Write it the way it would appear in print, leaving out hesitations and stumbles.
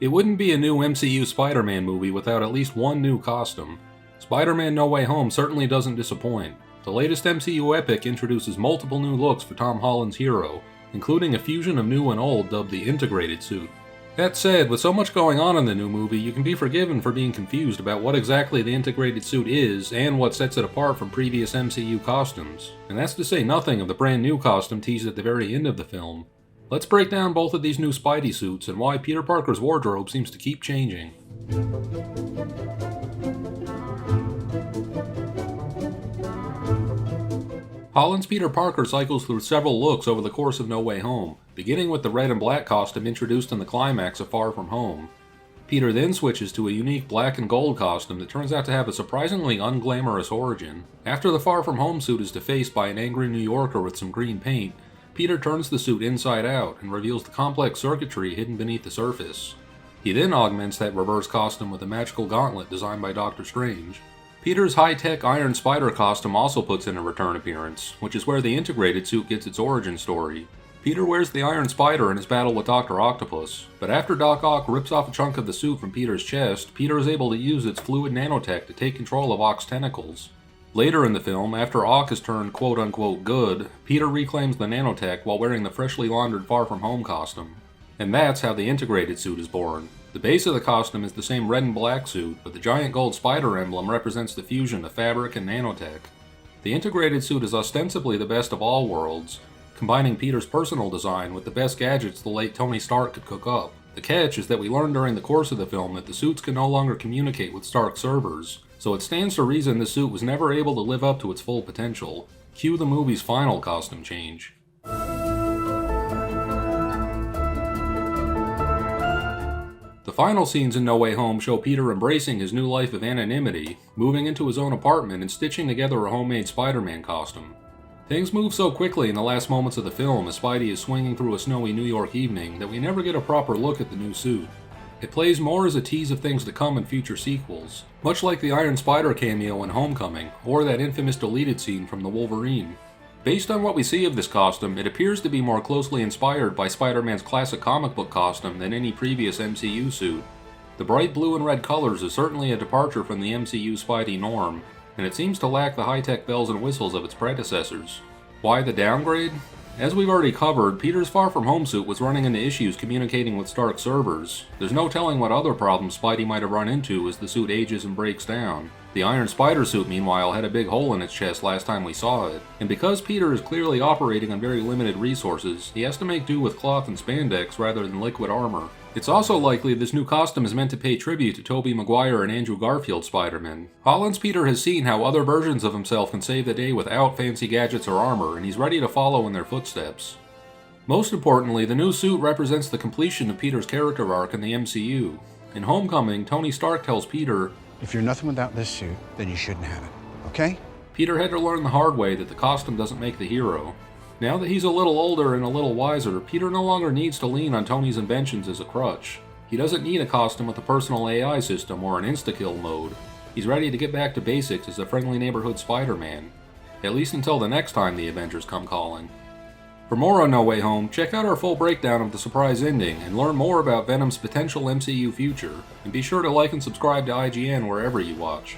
It wouldn't be a new MCU Spider-Man movie without at least one new costume. Spider-Man No Way Home certainly doesn't disappoint. The latest MCU epic introduces multiple new looks for Tom Holland's hero, including a fusion of new and old dubbed the integrated suit. That said, with so much going on in the new movie, you can be forgiven for being confused about what exactly the integrated suit is and what sets it apart from previous MCU costumes. And that's to say nothing of the brand new costume teased at the very end of the film. Let's break down both of these new Spidey suits and why Peter Parker's wardrobe seems to keep changing. Holland's Peter Parker cycles through several looks over the course of No Way Home, beginning with the red and black costume introduced in the climax of Far From Home. Peter then switches to a unique black and gold costume that turns out to have a surprisingly unglamorous origin. After the Far From Home suit is defaced by an angry New Yorker with some green paint, Peter turns the suit inside out and reveals the complex circuitry hidden beneath the surface. He then augments that reverse costume with a magical gauntlet designed by Doctor Strange. Peter's high-tech Iron Spider costume also puts in a return appearance, which is where the integrated suit gets its origin story. Peter wears the Iron Spider in his battle with Dr. Octopus, but after Doc Ock rips off a chunk of the suit from Peter's chest, Peter is able to use its fluid nanotech to take control of Ock's tentacles. Later in the film, after Ock has turned quote-unquote good, Peter reclaims the nanotech while wearing the freshly laundered Far From Home costume. And that's how the integrated suit is born. The base of the costume is the same red and black suit, but the giant gold spider emblem represents the fusion of fabric and nanotech. The integrated suit is ostensibly the best of all worlds, combining Peter's personal design with the best gadgets the late Tony Stark could cook up. The catch is that we learn during the course of the film that the suits can no longer communicate with Stark servers, so it stands to reason the suit was never able to live up to its full potential. Cue the movie's final costume change. The final scenes in No Way Home show Peter embracing his new life of anonymity, moving into his own apartment and stitching together a homemade Spider-Man costume. Things move so quickly in the last moments of the film as Spidey is swinging through a snowy New York evening that we never get a proper look at the new suit. It plays more as a tease of things to come in future sequels, much like the Iron Spider cameo in Homecoming, or that infamous deleted scene from The Wolverine. Based on what we see of this costume, it appears to be more closely inspired by Spider-Man's classic comic book costume than any previous MCU suit. The bright blue and red colors is certainly a departure from the MCU Spidey norm, and it seems to lack the high-tech bells and whistles of its predecessors. Why the downgrade? As we've already covered, Peter's Far From Home suit was running into issues communicating with Stark servers. There's no telling what other problems Spidey might have run into as the suit ages and breaks down. The Iron Spider suit, meanwhile, had a big hole in its chest last time we saw it, and because Peter is clearly operating on very limited resources, he has to make do with cloth and spandex rather than liquid armor. It's also likely this new costume is meant to pay tribute to Tobey Maguire and Andrew Garfield's Spider-Man. Holland's Peter has seen how other versions of himself can save the day without fancy gadgets or armor, and he's ready to follow in their footsteps. Most importantly, the new suit represents the completion of Peter's character arc in the MCU. In Homecoming, Tony Stark tells Peter, "If you're nothing without this suit, then you shouldn't have it, okay?" Peter had to learn the hard way that the costume doesn't make the hero. Now that he's a little older and a little wiser, Peter no longer needs to lean on Tony's inventions as a crutch. He doesn't need a costume with a personal AI system or an insta-kill mode. He's ready to get back to basics as a friendly neighborhood Spider-Man. At least until the next time the Avengers come calling. For more on No Way Home, check out our full breakdown of the surprise ending and learn more about Venom's potential MCU future. And be sure to like and subscribe to IGN wherever you watch.